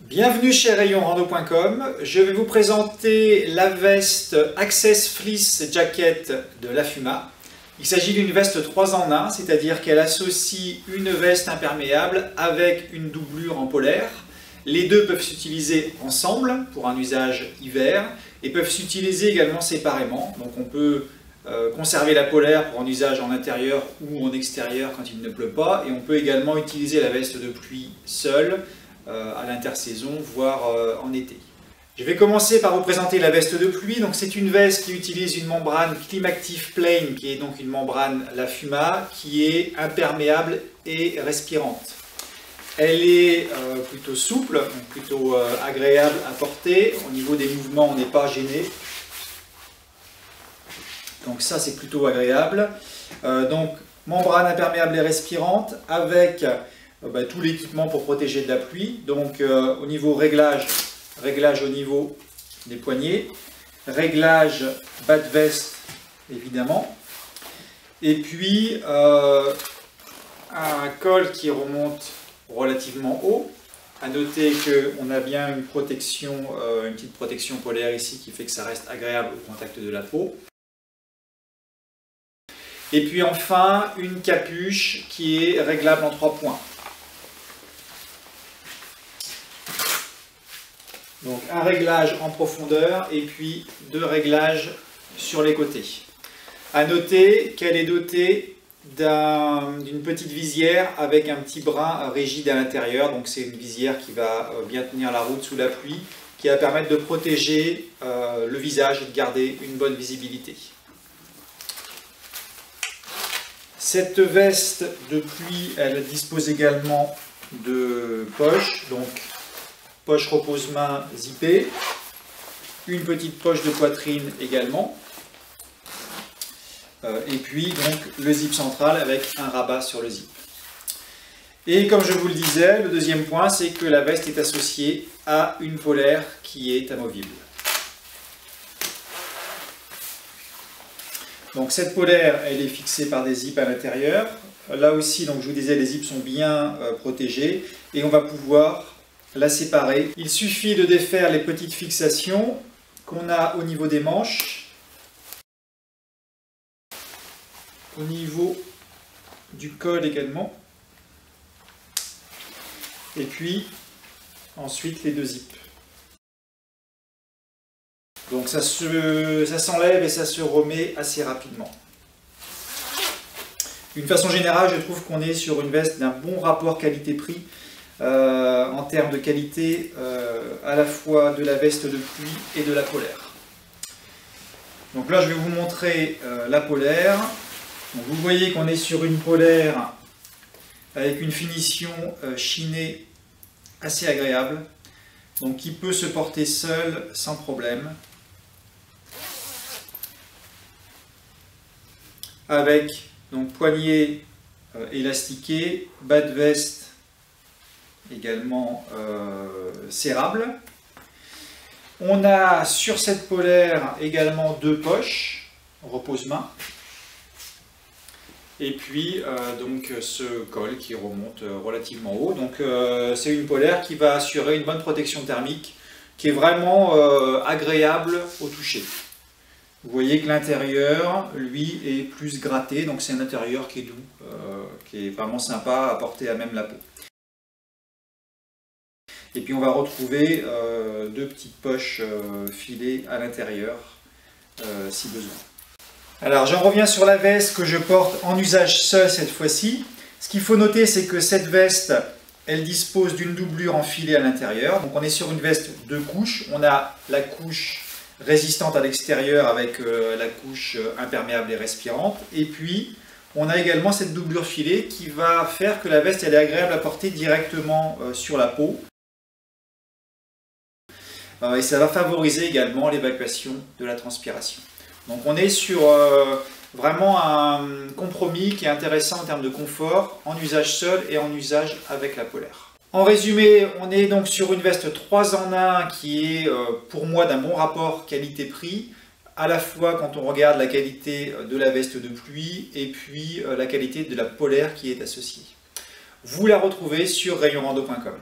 Bienvenue chez rayonrando.com. Je vais vous présenter la veste Access Fleece Jacket de Lafuma. Il s'agit d'une veste 3 en 1, c'est-à-dire qu'elle associe une veste imperméable avec une doublure en polaire. Les deux peuvent s'utiliser ensemble pour un usage hiver et peuvent s'utiliser également séparément. Donc on peut conserver la polaire pour un usage en intérieur ou en extérieur quand il ne pleut pas, et on peut également utiliser la veste de pluie seule à l'intersaison, voire en été. Je vais commencer par vous présenter la veste de pluie. Donc c'est une veste qui utilise une membrane Climactive Plain, qui est donc une membrane Lafuma, qui est imperméable et respirante. Elle est plutôt souple, plutôt agréable à porter. Au niveau des mouvements, on n'est pas gêné. Donc ça, c'est plutôt agréable. Donc membrane imperméable et respirante avec tout l'équipement pour protéger de la pluie. Donc au niveau réglage au niveau des poignets, réglage bas de veste évidemment, et puis un col qui remonte relativement haut. À noter qu'on a bien une protection, une petite protection polaire ici qui fait que ça reste agréable au contact de la peau. Et puis enfin une capuche qui est réglable en 3 points. Donc un réglage en profondeur et puis 2 réglages sur les côtés. A noter qu'elle est dotée d'une petite visière avec un petit brin rigide à l'intérieur. Donc c'est une visière qui va bien tenir la route sous la pluie, qui va permettre de protéger le visage et de garder une bonne visibilité. Cette veste de pluie, elle dispose également de poches, donc poche repose-main zippée, une petite poche de poitrine également, et puis donc le zip central avec un rabat sur le zip. Et comme je vous le disais, le deuxième point, c'est que la veste est associée à une polaire qui est amovible. Donc cette polaire, elle est fixée par des zips à l'intérieur. Là aussi, donc je vous disais, les zips sont bien protégés et on va pouvoir la séparer. Il suffit de défaire les petites fixations qu'on a au niveau des manches, au niveau du col également, et puis ensuite les 2 zips. Donc ça s'enlève et ça se remet assez rapidement. D'une façon générale, je trouve qu'on est sur une veste d'un bon rapport qualité-prix en termes de qualité à la fois de la veste de pluie et de la polaire. Donc là, je vais vous montrer la polaire. Donc, vous voyez qu'on est sur une polaire avec une finition chinée assez agréable, donc qui peut se porter seule sans problème, avec donc poignet élastiqué, bas de veste également serrable. On a sur cette polaire également 2 poches repose-main, et puis donc ce col qui remonte relativement haut. Donc c'est une polaire qui va assurer une bonne protection thermique, qui est vraiment agréable au toucher. Vous voyez que l'intérieur, lui, est plus gratté, donc c'est un intérieur qui est doux, qui est vraiment sympa à porter à même la peau. Et puis on va retrouver 2 petites poches filées à l'intérieur, si besoin. Alors j'en reviens sur la veste que je porte en usage seul cette fois-ci. Ce qu'il faut noter, c'est que cette veste, elle dispose d'une doublure en filet à l'intérieur. Donc on est sur une veste 2 couches. On a la couche résistante à l'extérieur avec la couche imperméable et respirante. Et puis on a également cette doublure filet qui va faire que la veste elle est agréable à porter directement sur la peau. Et ça va favoriser également l'évacuation de la transpiration. Donc on est sur vraiment un compromis qui est intéressant en termes de confort, en usage seul et en usage avec la polaire. En résumé, on est donc sur une veste 3 en 1 qui est pour moi d'un bon rapport qualité-prix, à la fois quand on regarde la qualité de la veste de pluie et puis la qualité de la polaire qui est associée. Vous la retrouvez sur rayonrando.com.